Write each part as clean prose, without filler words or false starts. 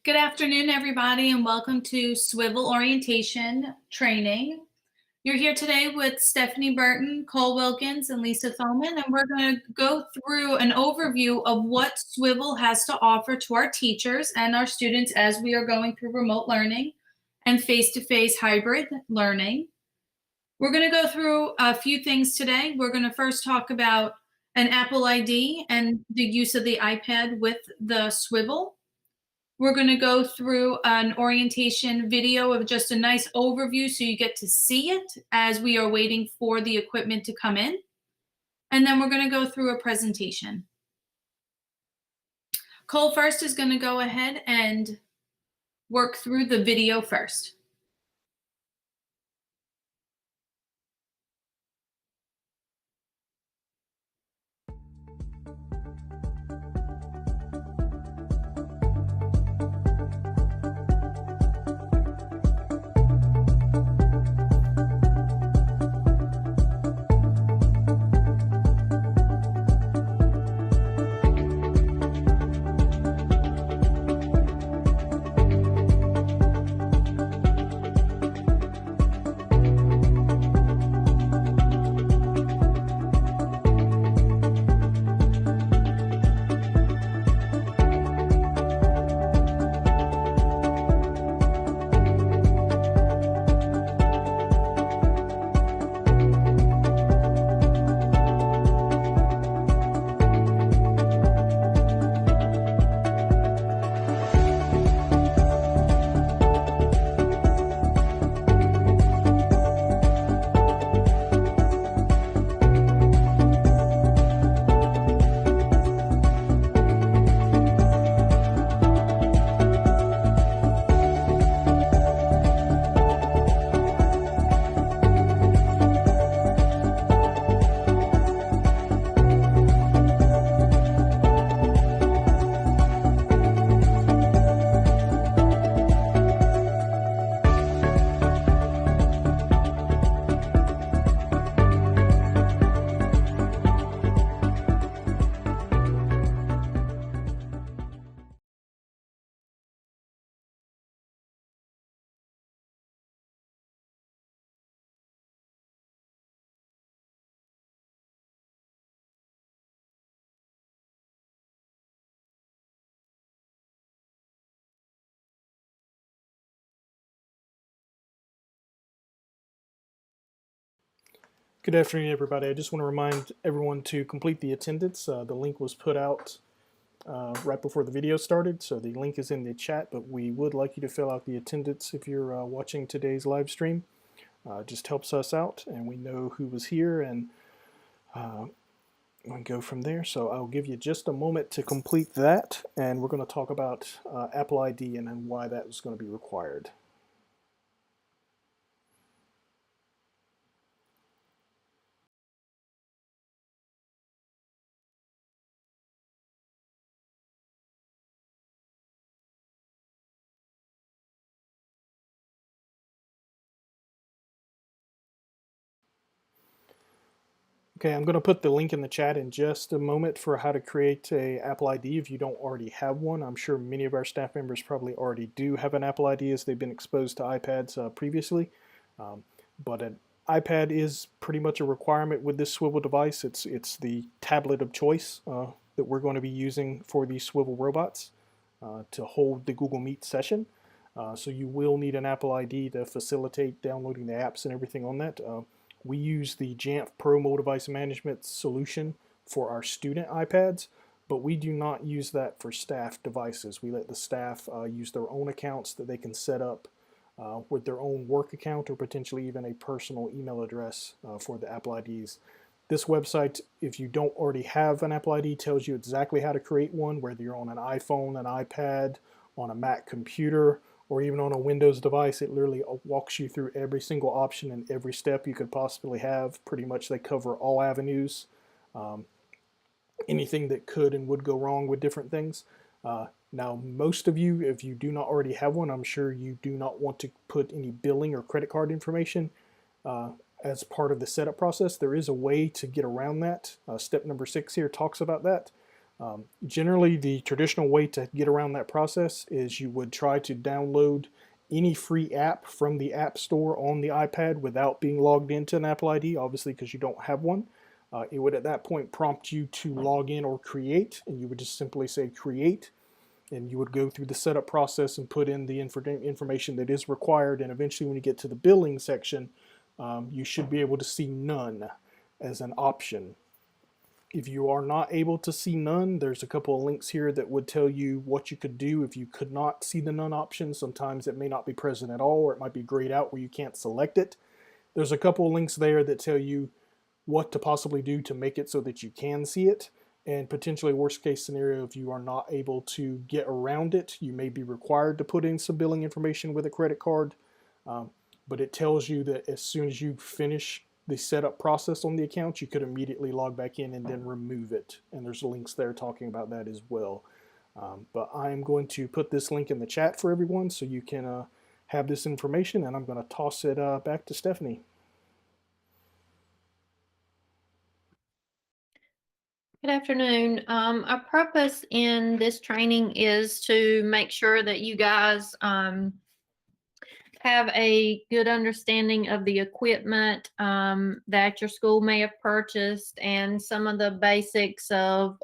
Good afternoon, everybody, and welcome to Swivl Orientation Training. You're here today with Stephanie Burton, Cole Wilkins, and Lisa Thoman, and we're going to go through an overview of what Swivl has to offer to our teachers and our students as we are going through remote learning and face-to-face hybrid learning. We're going to go through a few things today. We're going to first talk about an Apple ID and the use of the iPad with the Swivl. We're going to go through an orientation video of just a nice overview so you get to see it as we are waiting for the equipment to come in. And then we're going to go through a presentation. Cole first is going to go ahead and work through the video first. Good afternoon, everybody. I just want to remind everyone to complete the attendance. The link was put out right before the video started, so the link is in the chat, but we would like you to fill out the attendance if you're watching today's live stream. It just helps us out, and we know who was here, and we go from there. So I'll give you just a moment to complete that, and we're going to talk about Apple ID and then why that is going to be required. Okay, I'm going to put the link in the chat in just a moment for how to create a Apple ID if you don't already have one. I'm sure many of our staff members probably already do have an Apple ID as they've been exposed to iPads previously. But an iPad is pretty much a requirement with this Swivl device. It's the tablet of choice that we're going to be using for these Swivl robots to hold the Google Meet session. So you will need an Apple ID to facilitate downloading the apps and everything on that. We use the Jamf Pro Mobile Device Management solution for our student iPads, but we do not use that for staff devices. We let the staff use their own accounts that they can set up with their own work account or potentially even a personal email address for the Apple IDs. This website, if you don't already have an Apple ID, tells you exactly how to create one, whether you're on an iPhone, an iPad, on a Mac computer, or even on a Windows device. It literally walks you through every single option and every step you could possibly have. Pretty much they cover all avenues, anything that could and would go wrong with different things. Now, most of you, if you do not already have one, I'm sure you do not want to put any billing or credit card information as part of the setup process. There is a way to get around that. Step number 6 here talks about that. Generally, the traditional way to get around that process is you would try to download any free app from the App Store on the iPad without being logged into an Apple ID, obviously because you don't have one. It would at that point prompt you to log in or create, and you would just simply say create, and you would go through the setup process and put in the information that is required, and eventually when you get to the billing section, you should be able to see none as an option. If you are not able to see none, there's a couple of links here that would tell you what you could do if you could not see the none option. Sometimes it may not be present at all, or it might be grayed out where you can't select it. There's a couple of links there that tell you what to possibly do to make it so that you can see it. And potentially worst case scenario, if you are not able to get around it, you may be required to put in some billing information with a credit card. But it tells you that as soon as you finish the setup process on the account, you could immediately log back in and then remove it. And there's links there talking about that as well. But I'm going to put this link in the chat for everyone so you can have this information, and I'm going to toss it back to Stephanie. Good afternoon. Our purpose in this training is to make sure that you guys have a good understanding of the equipment that your school may have purchased and some of the basics of,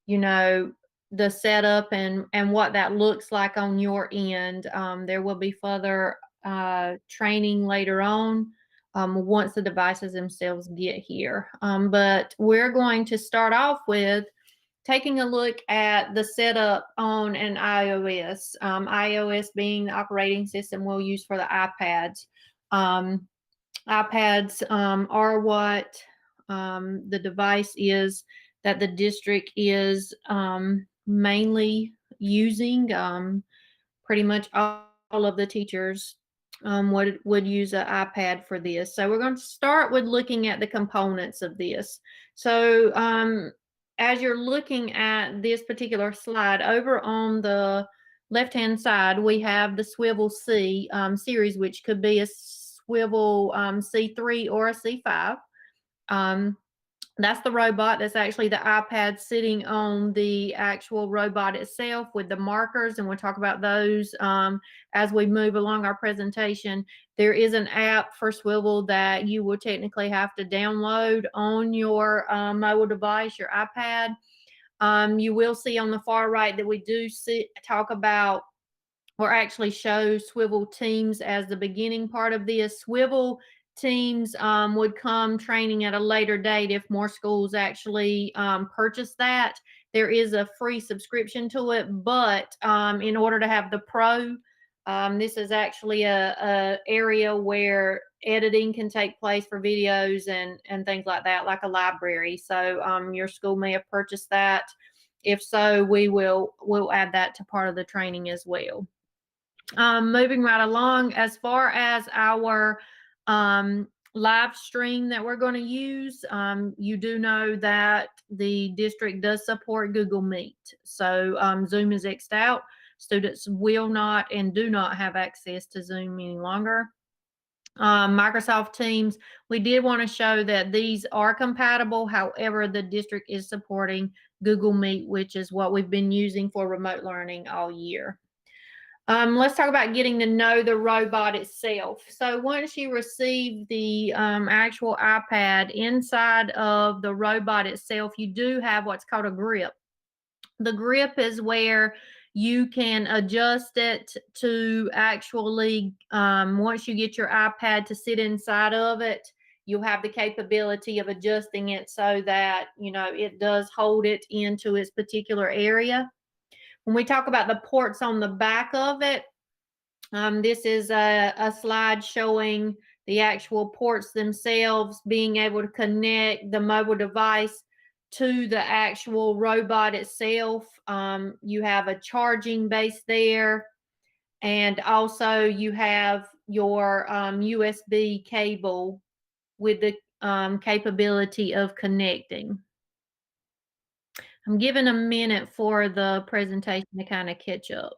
you know, the setup and what that looks like on your end. There will be further training later on once the devices themselves get here. But we're going to start off with taking a look at the setup on an iOS. iOS being the operating system we'll use for the iPads. iPads are what the device is that the district is mainly using. Pretty much all of the teachers would use an iPad for this. So we're going to start with looking at the components of this. So as you're looking at this particular slide, over on the left-hand side, we have the Swivl C series, which could be a Swivl C3 or a C5. That's the robot. That's actually the iPad sitting on the actual robot itself with the markers, and we'll talk about those as we move along our presentation. There is an app for Swivl that you will technically have to download on your mobile device, your iPad. You will see on the far right that we do talk about or actually show Swivl Teams as the beginning part of this. Swivl Teams would come training at a later date if more schools actually purchase that. There is a free subscription to it, but in order to have the Pro, this is actually a area where editing can take place for videos and things like that, like a library. So your school may have purchased that. If so, we'll add that to part of the training as well. Moving right along, as far as our live stream that we're going to use, you do know that the district does support Google Meet. So Zoom is X'd out. Students will not and do not have access to Zoom any longer. Microsoft Teams, we did want to show that these are compatible. However, the district is supporting Google Meet, which is what we've been using for remote learning all year. Let's talk about getting to know the robot itself. So once you receive the actual iPad, inside of the robot itself, you do have what's called a grip. The grip is where you can adjust it to actually, once you get your iPad to sit inside of it, you'll have the capability of adjusting it so that, you know, it does hold it into its particular area. When we talk about the ports on the back of it, this is a slide showing the actual ports themselves, being able to connect the mobile device to the actual robot itself. You have a charging base there, and also you have your USB cable with the capability of connecting. I'm giving a minute for the presentation to kind of catch up.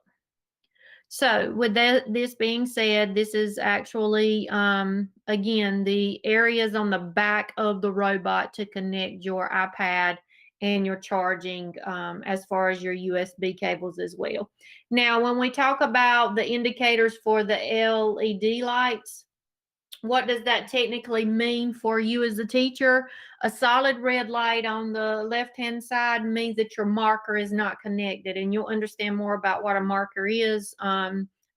So with this being said, this is actually, again, the areas on the back of the robot to connect your iPad and your charging as far as your USB cables as well. Now, when we talk about the indicators for the LED lights, what does that technically mean for you as a teacher? A solid red light on the left-hand side means that your marker is not connected, and you'll understand more about what a marker is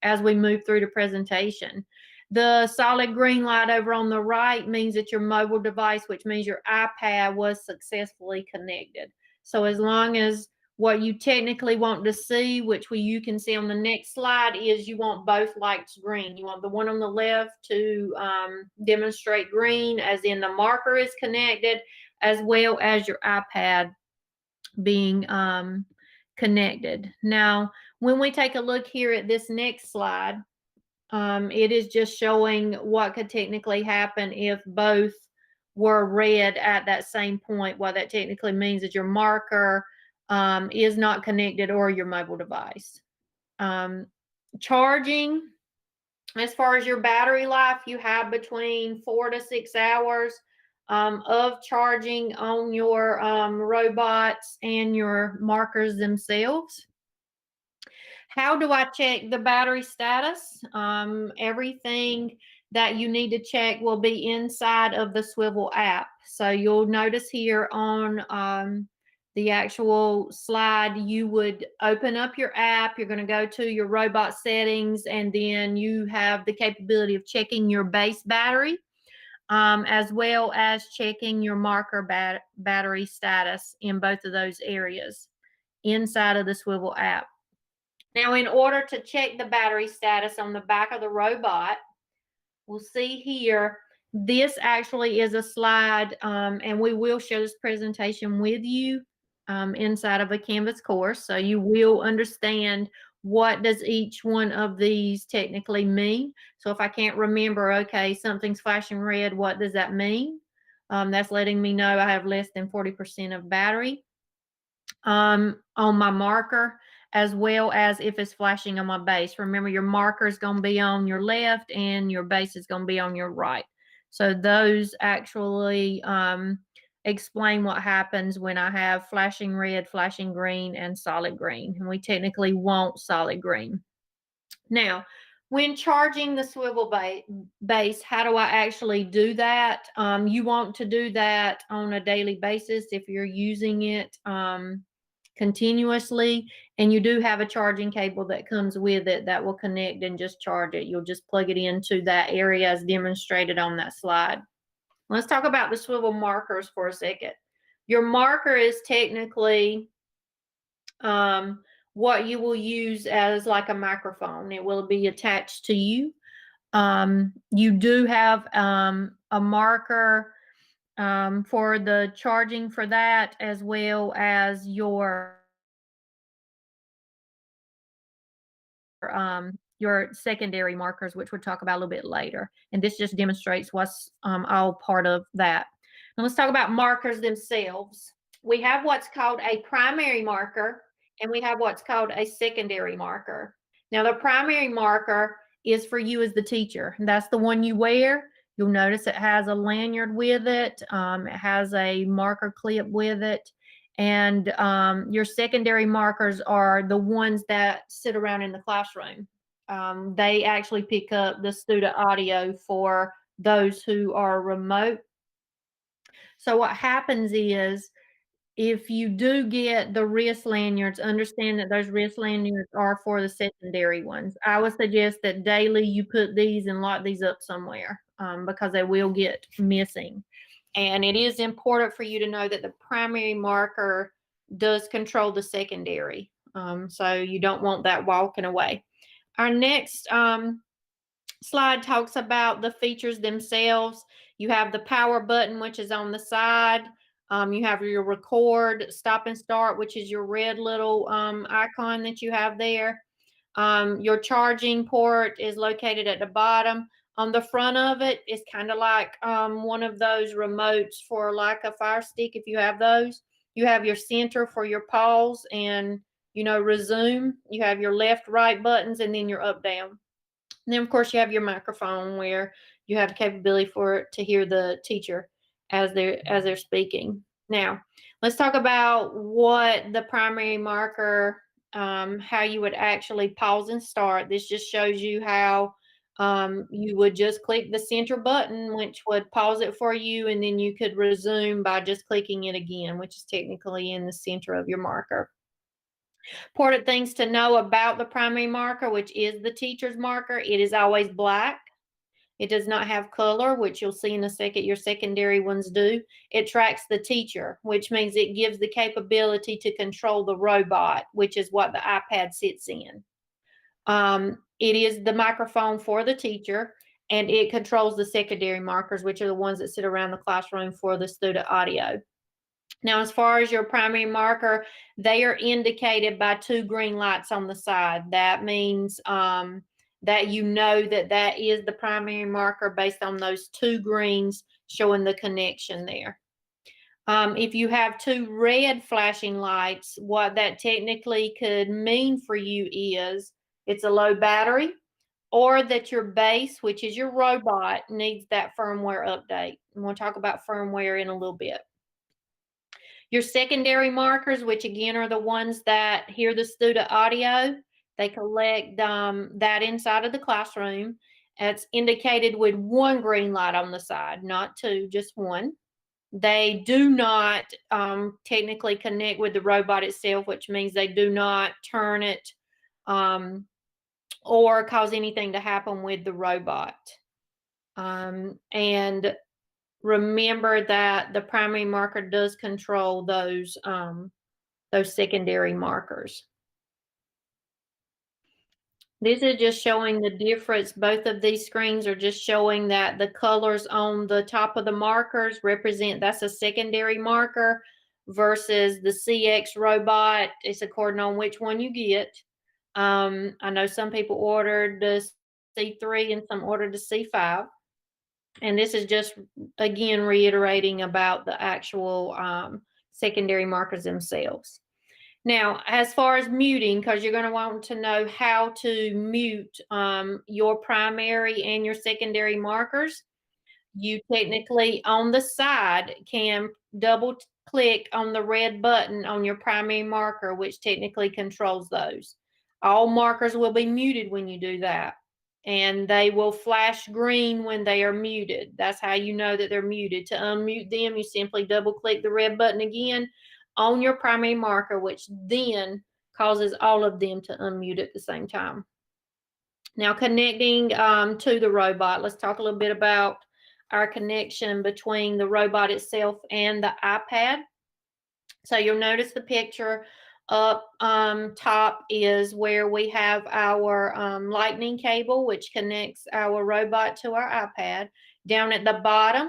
as we move through the presentation. The solid green light over on the right means that your mobile device, which means your iPad, was successfully connected. So as long as what you technically want to see, which you can see on the next slide, is you want both lights green. You want the one on the left to demonstrate green, as in the marker is connected, as well as your iPad being connected. Now, when we take a look here at this next slide, it is just showing what could technically happen if both were red at that same point. What that technically means is your marker is not connected, or your mobile device. Charging, as far as your battery life, you have between 4 to 6 hours of charging on your robots and your markers themselves. How do I check the battery status? Everything that you need to check will be inside of the Swivl app. So you'll notice here on the actual slide, you would open up your app. You're going to go to your robot settings, and then you have the capability of checking your base battery, as well as checking your marker battery status in both of those areas inside of the Swivl app. Now, in order to check the battery status on the back of the robot, we'll see here, this actually is a slide, and we will share this presentation with you inside of a Canvas course, so you will understand what does each one of these technically mean. So if I can't remember, okay, something's flashing red, what does that mean? That's letting me know I have less than 40% of battery on my marker, as well as if it's flashing on my base. Remember, your marker is going to be on your left and your base is going to be on your right. So those actually explain what happens when I have flashing red, flashing green, and solid green. And we technically want solid green. Now, when charging the Swivl base, how do I actually do that? You want to do that on a daily basis if you're using it continuously, and you do have a charging cable that comes with it that will connect and just charge it. You'll just plug it into that area as demonstrated on that slide. Let's talk about the Swivl markers for a second. Your marker is technically what you will use as like a microphone. It will be attached to you. You do have a marker for the charging for that, as well as your secondary markers, which we'll talk about a little bit later. And this just demonstrates what's all part of that. Now let's talk about markers themselves. We have what's called a primary marker, and we have what's called a secondary marker. Now the primary marker is for you as the teacher. That's the one you wear. You'll notice it has a lanyard with it. It has a marker clip with it. And your secondary markers are the ones that sit around in the classroom. They actually pick up the student audio for those who are remote. So what happens is, if you do get the wrist lanyards, understand that those wrist lanyards are for the secondary ones. I would suggest that daily you put these and lock these up somewhere because they will get missing. And it is important for you to know that the primary marker does control the secondary. So you don't want that walking away. Our next slide talks about the features themselves. You have the power button, which is on the side. You have your record, stop and start, which is your red little icon that you have there. Your charging port is located at the bottom. On the front of it is kind of like one of those remotes for like a Fire Stick, if you have those. You have your center for your pause and, resume. You have your left, right buttons, and then your up, down. And then, of course, you have your microphone where you have the capability for it to hear the teacher as they're speaking. Now, let's talk about what the primary marker, how you would actually pause and start. This just shows you how you would just click the center button, which would pause it for you, and then you could resume by just clicking it again, which is technically in the center of your marker. Important things to know about the primary marker, which is the teacher's marker. It is always black. It does not have color, which you'll see in a second. Your secondary ones do. It tracks the teacher, which means it gives the capability to control the robot, which is what the iPad sits in. It is the microphone for the teacher, and it controls the secondary markers, which are the ones that sit around the classroom for the student audio. Now, as far as your primary marker, they are indicated by 2 green lights on the side. That means that you know that that is the primary marker based on those 2 greens showing the connection there. If you have 2 red flashing lights, what that technically could mean for you is it's a low battery, or that your base, which is your robot, needs that firmware update. And we'll talk about firmware in a little bit. Your secondary markers, which again are the ones that hear the student audio, they collect that inside of the classroom. It's indicated with 1 green light on the side, not 2, just 1. They do not technically connect with the robot itself, which means they do not turn it or cause anything to happen with the robot. And remember that the primary marker does control those secondary markers. This is just showing the difference. Both of these screens are just showing that the colors on the top of the markers represent, that's a secondary marker, versus the CX robot. It's according on which one you get. I know some people ordered the C3 and some ordered the C5. And this is just, again, reiterating about the actual secondary markers themselves. Now, as far as muting, because you're going to want to know how to mute your primary and your secondary markers, you technically on the side can double click on the red button on your primary marker, which technically controls those. All markers will be muted when you do that, and they will flash green when they are muted. That's how you know that they're muted. To unmute them, you simply double click the red button again on your primary marker, which then causes all of them to unmute at the same time. Now, connecting to the robot, let's talk a little bit about our connection between the robot itself and the iPad. So you'll notice the picture up top is where we have our lightning cable, which connects our robot to our iPad. Down at the bottom,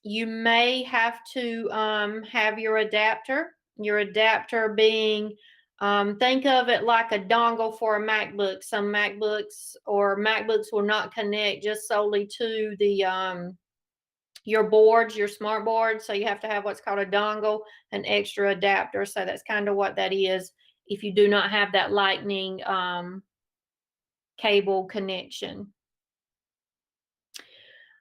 you may have to have your adapter being, think of it like a dongle for a MacBook. Some MacBooks will not connect just solely to the your boards, your smart board. So you have to have what's called a dongle, an extra adapter. So that's kind of what that is if you do not have that lightning cable connection.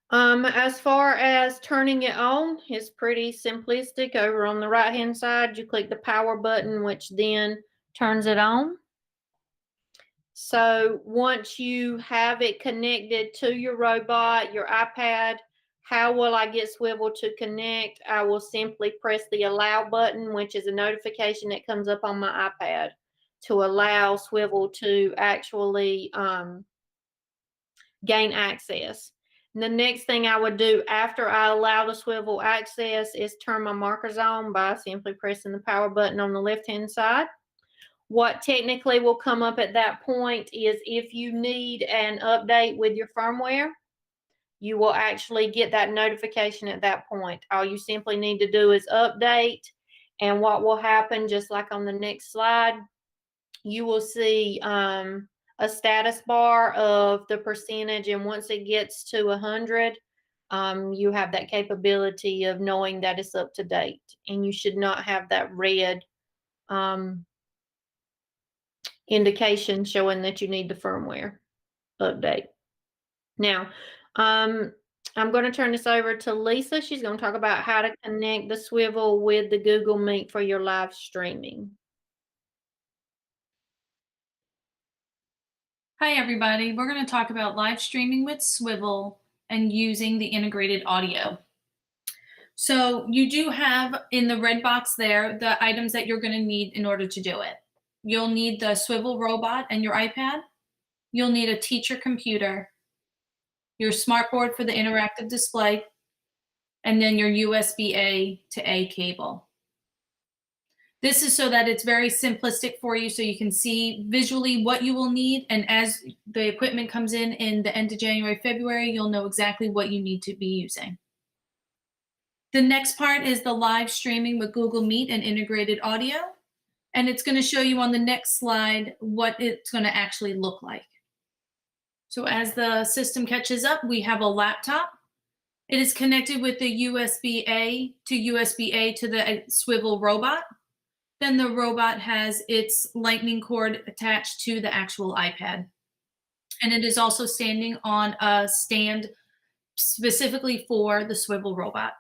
As far as turning it on, it's pretty simplistic. Over on the right hand side, you click the power button, which then turns it on. So once you have it connected to your robot, your iPad, how will I get Swivl to connect? I will simply press the allow button, which is a notification that comes up on my iPad to allow Swivl to actually gain access. And the next thing I would do after I allow the Swivl access is turn my markers on by simply pressing the power button on the left-hand side. What technically will come up at that point is if you need an update with your firmware, you will actually get that notification at that point. All you simply need to do is update, and what will happen, just like on the next slide, you will see a status bar of the percentage, and once it gets to 100, you have that capability of knowing that it's up to date, and you should not have that red indication showing that you need the firmware update. Now, I'm going to turn this over to Lisa. She's going to talk about how to connect the Swivl with the Google Meet for your live streaming. Hi, everybody. We're going to talk about live streaming with Swivl and using the integrated audio. So you do have in the red box there the items that you're going to need in order to do it. You'll need the Swivl robot and your iPad. You'll need a teacher computer, your smartboard for the interactive display, and then your USB-A to A cable. This is so that it's very simplistic for you so you can see visually what you will need, and as the equipment comes in the end of January, February, you'll know exactly what you need to be using. The next part is the live streaming with Google Meet and integrated audio, and it's going to show you on the next slide what it's going to actually look like. So as the system catches up, we have a laptop. It is connected with the USB-A to the Swivl robot. Then the robot has its lightning cord attached to the actual iPad. And it is also standing on a stand specifically for the Swivl robot.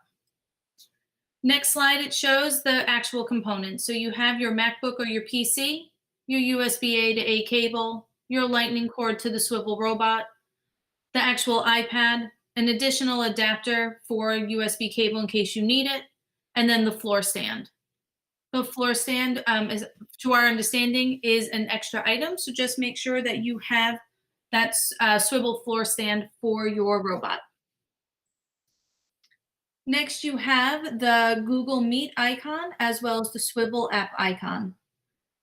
Next slide, it shows the actual components. So you have your MacBook or your PC, your USB-A to A cable, your lightning cord to the Swivl robot, the actual iPad, an additional adapter for a USB cable in case you need it, and then the floor stand. The floor stand, is, to our understanding, is an extra item, so just make sure that you have that Swivl floor stand for your robot. Next, you have the Google Meet icon as well as the Swivl app icon.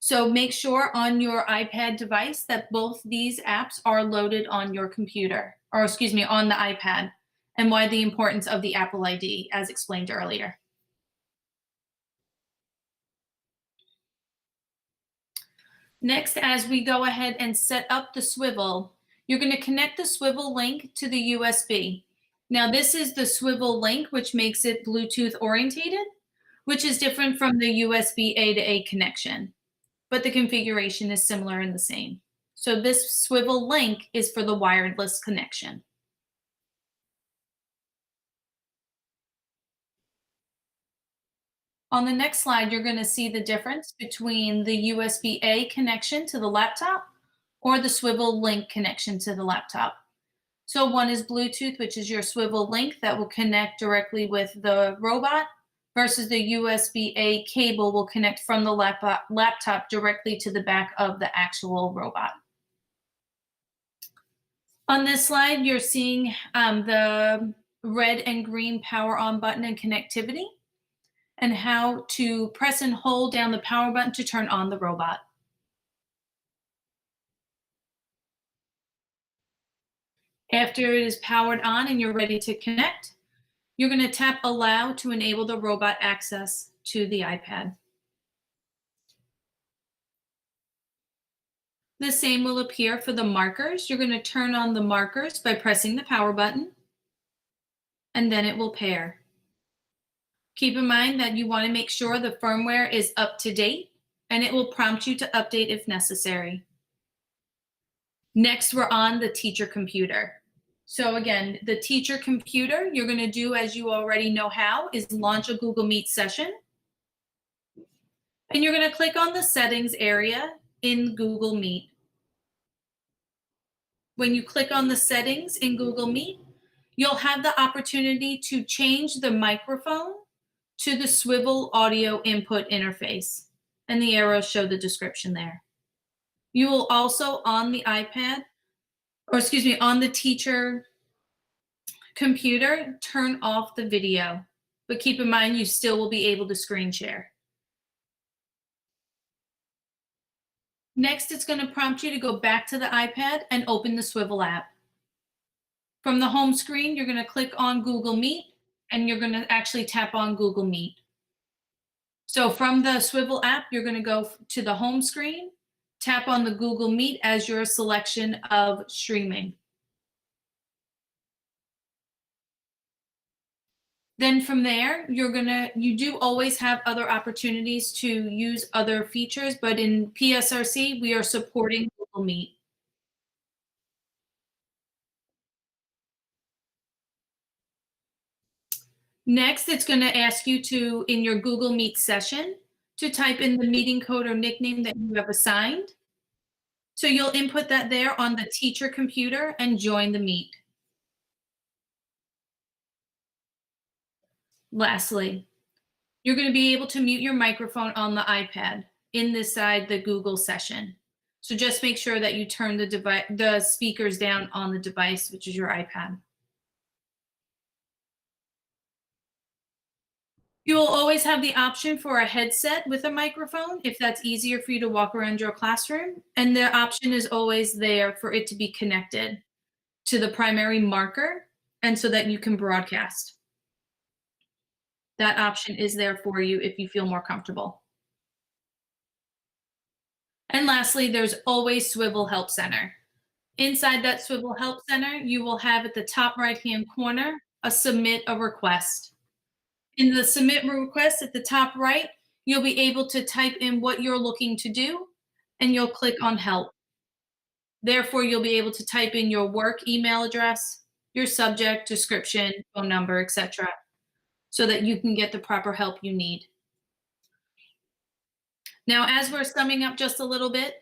So make sure on your iPad device that both these apps are loaded on your computer, or excuse me, on the iPad, and why the importance of the Apple ID, as explained earlier. Next, as we go ahead and set up the Swivl, you're going to connect the Swivl link to the USB. Now, this is the Swivl link, which makes it Bluetooth orientated, which is different from the USB-A to A connection, but the configuration is similar and the same. So this Swivl link is for the wireless connection. On the next slide, you're going to see the difference between the USB-A connection to the laptop or the Swivl link connection to the laptop. So one is Bluetooth, which is your Swivl link that will connect directly with the robot, versus the USB-A cable will connect from the laptop directly to the back of the actual robot. On this slide, you're seeing the red and green power on button and connectivity, and how to press and hold down the power button to turn on the robot. After it is powered on and you're ready to connect, you're going to tap Allow to enable the robot access to the iPad. The same will appear for the markers. You're going to turn on the markers by pressing the power button, and then it will pair. Keep in mind that you want to make sure the firmware is up to date, and it will prompt you to update if necessary. Next, we're on the teacher computer. So again, the teacher computer, you're going to do as you already know how, is launch a Google Meet session. And you're going to click on the settings area in Google Meet. When you click on the settings in Google Meet, you'll have the opportunity to change the microphone to the Swivl audio input interface. And the arrows show the description there. You will also on the iPad, or excuse me, on the teacher computer, turn off the video. But keep in mind, you still will be able to screen share. Next, it's going to prompt you to go back to the iPad and open the Swivl app. From the home screen, you're going to click on Google Meet, and you're going to actually tap on Google Meet. So from the Swivl app, you're going to go to the home screen, tap on the Google Meet as your selection of streaming. Then from there, you do always have other opportunities to use other features, but in PSRC, we are supporting Google Meet. Next, it's going to ask you to, in your Google Meet session, to type in the meeting code or nickname that you have assigned. So you'll input that there on the teacher computer and join the meet. Lastly, you're going to be able to mute your microphone on the iPad inside the Google session. So just make sure that you turn the speakers down on the device, which is your iPad. You will always have the option for a headset with a microphone if that's easier for you to walk around your classroom. And the option is always there for it to be connected to the primary marker and so that you can broadcast. That option is there for you if you feel more comfortable. And lastly, there's always Swivl Help Center. Inside that Swivl Help Center, you will have at the top right-hand corner a submit a request. In the submit request at the top right, you'll be able to type in what you're looking to do, and you'll click on help. Therefore, you'll be able to type in your work email address, your subject, description, phone number, etc., so that you can get the proper help you need. Now, as we're summing up just a little bit,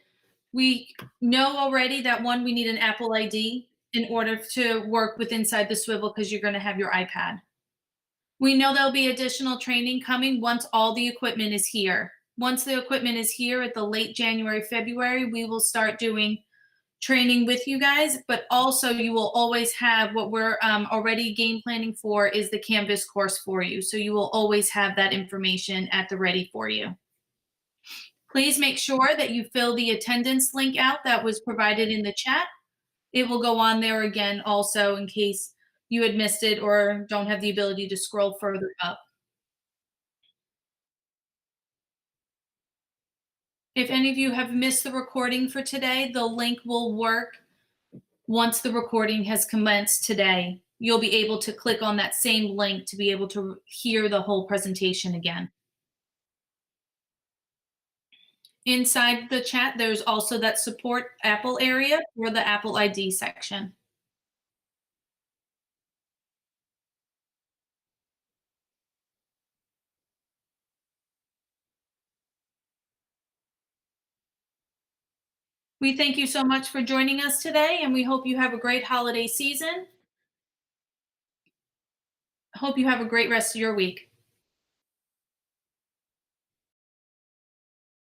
we know already that one, we need an Apple ID in order to work with inside the Swivl because you're going to have your iPad. We know there'll be additional training coming once all the equipment is here. Once the equipment is here at the late January, February, we will start doing training with you guys, but also you will always have what we're already game planning for is the Canvas course for you. So you will always have that information at the ready for you. Please make sure that you fill the attendance link out that was provided in the chat. It will go on there again also in case you had missed it or don't have the ability to scroll further up. If any of you have missed the recording for today, the link will work once the recording has commenced today. You'll be able to click on that same link to be able to hear the whole presentation again. Inside the chat, there's also that support Apple area for the Apple ID section. We thank you so much for joining us today, and we hope you have a great holiday season. Hope you have a great rest of your week.